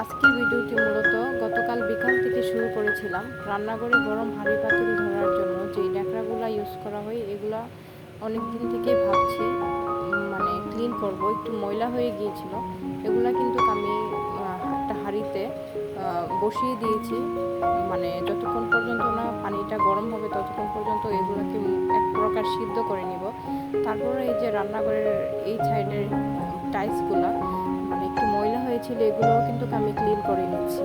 আজকের ভিডিওটি মূলত গতকাল বিকাল থেকে শুরু করেছিলাম। রান্নাঘরে গরম হাঁড়ি পাতিল ধরার জন্য যেই ন্যাকড়াগুলো ইউজ করা হয় এগুলা অনেক দিন থেকেই ভাবছি মানে ক্লিন করব, একটু ময়লা হয়ে গিয়েছিল। এগুলা কিন্তু আমি একটা হাঁড়িতে বসিয়ে দিয়েছি, মানে যতক্ষণ পর্যন্ত না পানিটা গরম হবে ততক্ষণ পর্যন্ত এগুলোকে এক প্রকার সিদ্ধ করে নিব। তারপরে এই যে রান্নাঘরের এই সাইডের টাইলসগুলো মানে একটু ময়লা হয়েছিল, এগুলোও কিন্তু আমি ক্লিন করে নিচ্ছি।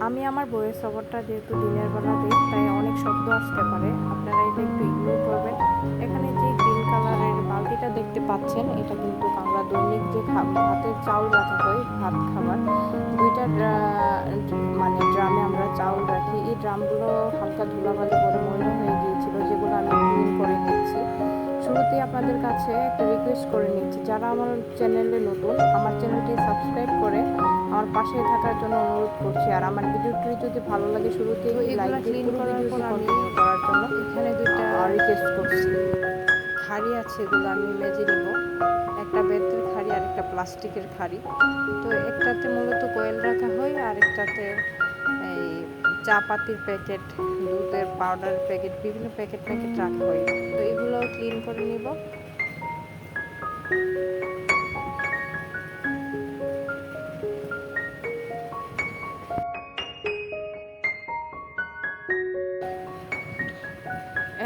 আমি আমার ভয়েস ওভারটা যেহেতু দিনের বেলা দিই তাই অনেক শব্দ আসতে পারে, আপনারা এটা একটু ইগনোর করবেন। এখানে যে গ্রিন কালারের বালতিটা দেখতে পাচ্ছেন এটা কিন্তু আমরা দৈনিক যে ভাতের চাউল রাখা হয়, ভাত খাবার দুইটা মানে ড্রামে আমরা চাউল রাখি। এই ড্রামগুলো হালকা ধুলাবালি করে ময়লা হয়ে গিয়েছিল, যেগুলো আমি ক্লিন করে নিচ্ছি। শুরুতেই আপনাদের কাছে একটা রিকোয়েস্ট করে নিচ্ছি, যারা আমার চ্যানেলে নতুন আমার চ্যানেলটি সাবস্ক্রাইব করে আমার পাশে থাকার জন্য অনুরোধ করছি। আর আমার ভিডিওটি যদি ভালো লাগে শুরুতেই লাইক ক্লিন করার পর কন্টিনিউ করার জন্য এখানে দুইটা রিকোয়েস্ট করছি। খাড়ি আছে, এগুলো আমি মেজে নিব। একটা বেতের খাড়ি আর একটা প্লাস্টিকের খাড়ি। তো একটাতে মূলত কোয়েল রাখা হয় আর একটাতে এই চা পাতির প্যাকেট, দুধের পাউডার প্যাকেট, বিভিন্ন প্যাকেট রাখা হয়। তো এগুলোও ক্লিন করে নিব।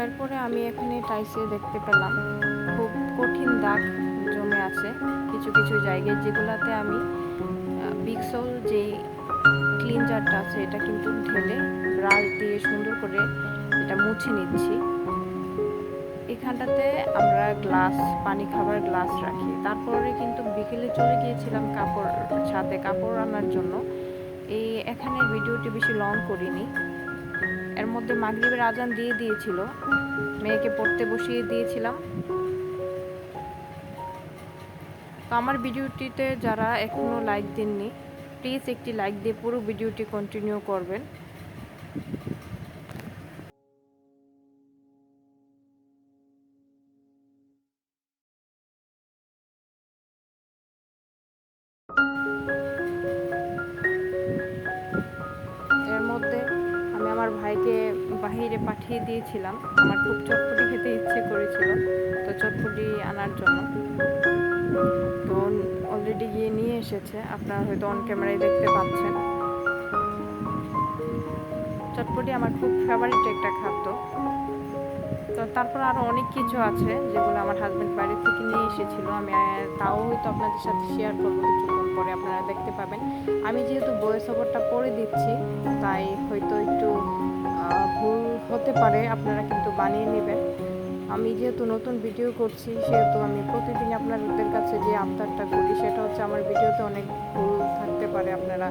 এরপরে আমি এখানে টাইসে দেখতে পেলাম খুব কঠিন দাগ জমে আছে কিছু কিছু জায়গায়, যেগুলোতে আমি পিক্সল যে ক্লিনজারটা আছে এটা কিন্তু ঢেলে ব্রাশ দিয়ে সুন্দর করে এটা মুছে নিচ্ছি। এখানটাতে আমরা গ্লাস, পানি খাবার গ্লাস রাখি। তারপরে কিন্তু বিকেলে চলে গিয়েছিলাম সাথে কাপড় আনার জন্য। এখানের ভিডিওটি বেশি লং করিনি। এর মধ্যে মাগরিবের আজান দিয়ে দিয়েছিল, মেয়েকে পড়তে বসিয়ে দিয়েছিলাম। তো আমার ভিডিওটিতে যারা এখনও লাইক দেননি প্লিজ একটি লাইক দিয়ে পুরো ভিডিওটি কন্টিনিউ করবেন। এর মধ্যে আমি আমার ভাইকে বাহিরে পাঠিয়ে দিয়েছিলাম, আমার খুব চটপটি খেতে ইচ্ছে করেছিল, তো চটপটি আনার জন্য। তো অলরেডি গিয়ে নিয়ে এসেছে, আপনারা হয়তো অন ক্যামেরায় দেখতে পাচ্ছেন। চটপটি আমার খুব ফেভারিট একটা খাদ্য। তো তারপর আরও অনেক কিছু আছে যেগুলো আমার হাজব্যান্ড বাইরে থেকে নিয়ে এসেছিল, আমি তাও হয়তো আপনাদের সাথে শেয়ার করবো কিছুক্ষণ পরে, আপনারা দেখতে পাবেন। আমি যেহেতু ভয়েস ওভারটা পড়ে দিচ্ছি তাই হয়তো একটু ভুল হতে পারে, আপনারা কিন্তু বানিয়ে নেবেন। আমি যেহেতু নতুন ভিডিও করছি সেহেতু আমি প্রতিদিন আপনাদের কাছে যে আবদারটা করি সেটা হচ্ছে আমার ভিডিওতে অনেক ভুল থাকতে পারে, আপনারা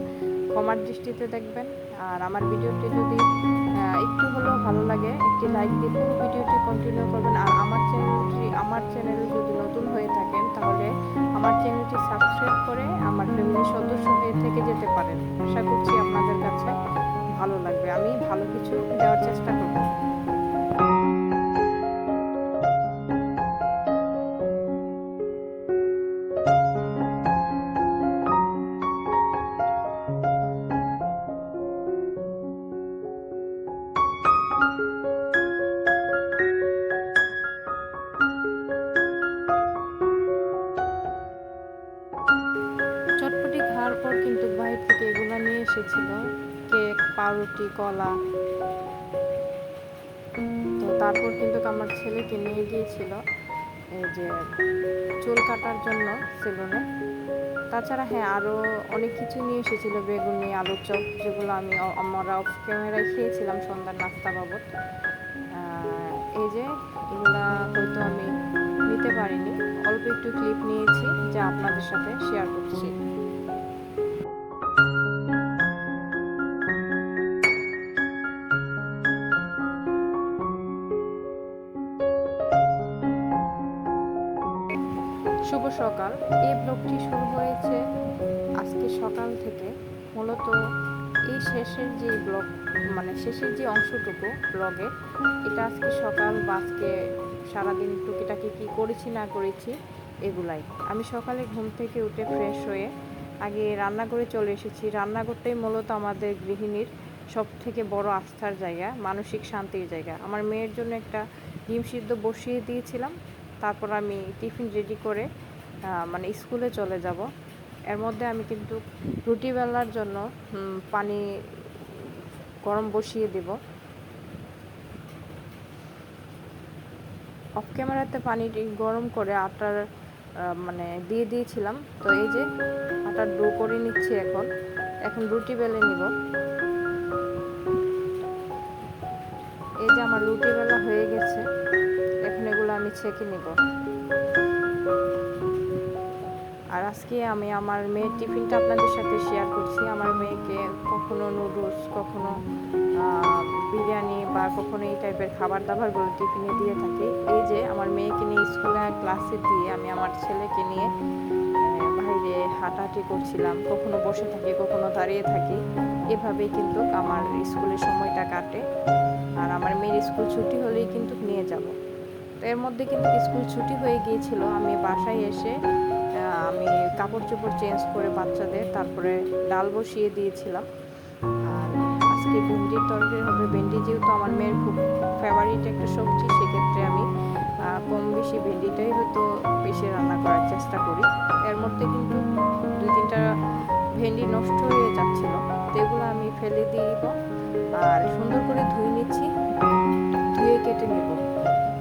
ক্ষমার দৃষ্টিতে দেখবেন। আর আমার ভিডিওটি যদি একটু হলেও ভালো লাগে একটি লাইক দিয়ে পুরো ভিডিওটি কন্টিনিউ করবেন। আর আমার চ্যানেলে যদি নতুন হয়ে থাকেন তাহলে আমার চ্যানেলটি সাবস্ক্রাইব করে আমার ফ্যামিলির সদস্য হয়ে থেকে যেতে পারেন। আশা করছি আপনাদের কাছে ভালো লাগবে, আমি ভালো কিছু দেওয়ার চেষ্টা করব। চটপটি খাওয়ার পর কিন্তু বাইরে থেকে এগুলো নিয়ে এসেছিল, কেক, পাউরুটি, কলা। তো তারপর কিন্তু আমার ছেলেকে নিয়ে গিয়েছিল এই যে চুল কাটার জন্য সেলুনে। তাছাড়া হ্যাঁ আরও অনেক কিছু নিয়ে এসেছিল, বেগুনি, আলুর চপ, যেগুলো আমরা অফ ক্যামেরায় খেয়েছিলাম সন্ধ্যার নাস্তা বাবদ। এই যে এগুলা হয়তো আমি নিতে পারিনি, অল্প একটু ক্লিপ নিয়েছি যা আপনাদের সাথে শেয়ার করছি। শুভ সকাল। এই ব্লগটি শুরু হয়েছে আজকে সকাল থেকে। মূলত এই শেষের যে ব্লগ মানে শেষের যে অংশটুকু ব্লগে, এটা আজকে সকাল বা আজকে সারাদিন টুকিটাকি কী করেছি না করেছি এগুলাই। আমি সকালে ঘুম থেকে উঠে ফ্রেশ হয়ে আগে রান্নাঘরে চলে এসেছি। রান্নাঘরটাই মূলত আমাদের গৃহিণীর সব থেকে বড় আস্থার জায়গা, মানসিক শান্তির জায়গা। আমার মেয়ের জন্য একটা ডিম সিদ্ধ বসিয়ে দিয়েছিলাম, তারপর আমি টিফিন রেডি করে মানে স্কুলে চলে যাব। এর মধ্যে আমি কিন্তু রুটি বেলার জন্য পানি গরম বসিয়ে দেব। অফ ক্যামেরাতে পানিটি গরম করে আটার মানে দিয়ে দিয়েছিলাম। তো এই যে আটার ডো করে নিচ্ছি। এখন রুটি বেলে নিব। এই যে আমার রুটি বেলা হয়ে গেছে, এখন এগুলো আমি ছেঁকে নিব। আর আজকে আমি আমার মেয়ের টিফিনটা আপনাদের সাথে শেয়ার করছি। আমার মেয়েকে কখনো নুডলস, কখনো বিরিয়ানি বা কখনো এই টাইপের খাবার দাবারগুলো টিফিনে দিয়ে থাকি। এই যে আমার মেয়েকে নিয়ে স্কুলে ক্লাসে দিয়ে আমি আমার ছেলেকে নিয়ে বাইরে হাঁটাহাঁটি করছিলাম। কখনো বসে থাকি, কখনো দাঁড়িয়ে থাকি। এভাবেই কিন্তু আমার স্কুলের সময়টা কাটে। আর আমার মেয়ের স্কুল ছুটি হলেই কিন্তু নিয়ে যাব। তো এর মধ্যে কিন্তু স্কুল ছুটি হয়ে গিয়েছিল। আমি বাসায় এসে আমি কাপড় চোপড় চেঞ্জ করে বাচ্চাদের, তারপরে ডাল বসিয়ে দিয়েছিলাম। আর আজকে ভেন্ডির তরকারি হবে। ভেন্ডি যেহেতু আমার মেয়ের খুব ফেভারিট একটা সবজি, সেক্ষেত্রে আমি কম বেশি ভেন্ডিটাই হয়তো বেশি রান্না করার চেষ্টা করি। এর মধ্যে কিন্তু 2-3টা ভেন্ডি নষ্ট হয়ে যাচ্ছিল, তো এগুলো আমি ফেলে দিব। আর সুন্দর করে ধুয়ে নিচ্ছি, ধুয়ে কেটে নেব।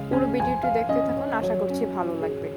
পুরো ভিডিওটি দেখতে থাকুন, আশা করছি ভালো লাগবে।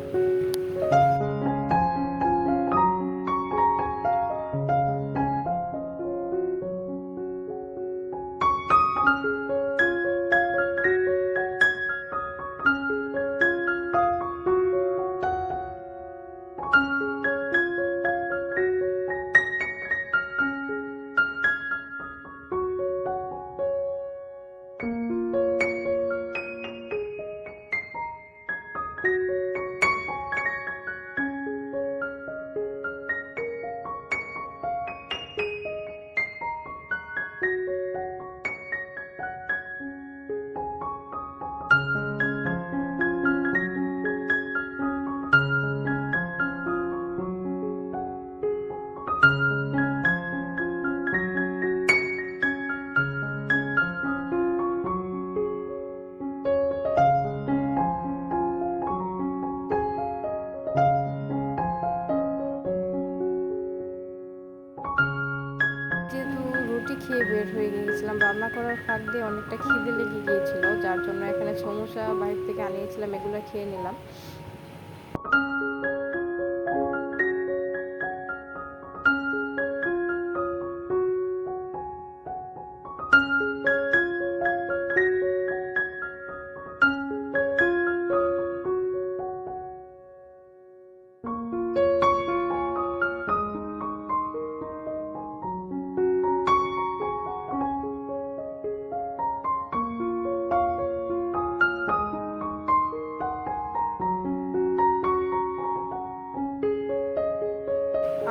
যেহেতু রুটি খেয়ে বের হয়ে গিয়েছিলাম, রান্না করার ফাঁক দিয়ে অনেকটা খিদে লেগে গিয়েছিল, যার জন্য এখানে সমোসা বাইরে থেকে আনিয়েছিলাম, এগুলো খেয়ে নিলাম।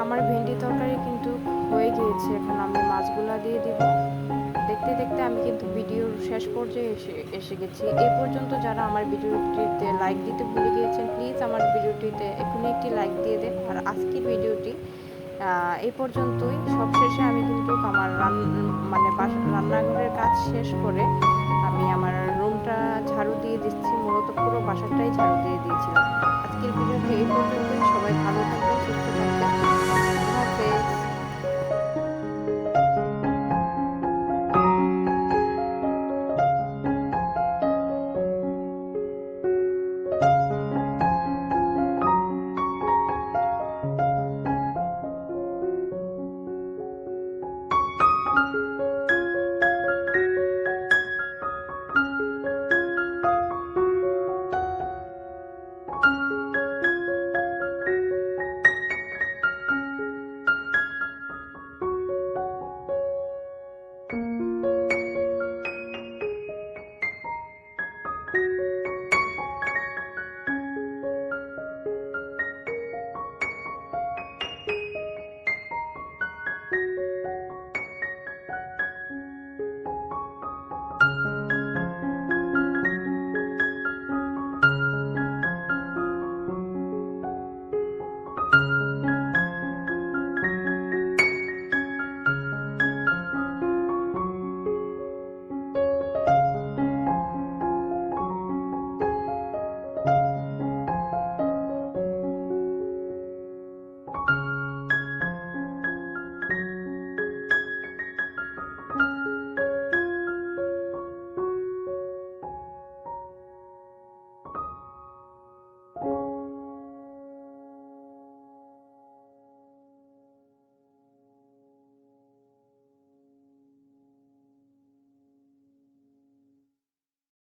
আমার ভেন্ডি তরকারি কিন্তু হয়ে গিয়েছে, এখন আমি মাছগুলা দিয়ে দিব। দেখতে দেখতে আমি কিন্তু ভিডিওর শেষ পর্যায়ে এসে গেছি। এই পর্যন্ত যারা আমার ভিডিওটিতে লাইক দিতে ভুলে গিয়েছেন, প্লিজ আমার ভিডিওটিতে এখনই একটি লাইক দিয়ে দেন। আর আজকের ভিডিওটি এই পর্যন্তই। সবশেষে আমি কিন্তু আমার রান্নাঘরের কাজ শেষ করে আমি আমার রুমটা ঝাড়ু দিয়ে দিচ্ছি। মূলত পুরো বাসাটাই ঝাড়ু দিয়ে দিয়েছিলাম। আজকের ভিডিওটি এই পর্যন্তই। সবাই ভালো থাকবেন, সুস্থ থাকবেন। আল্লাহ হাফেজ।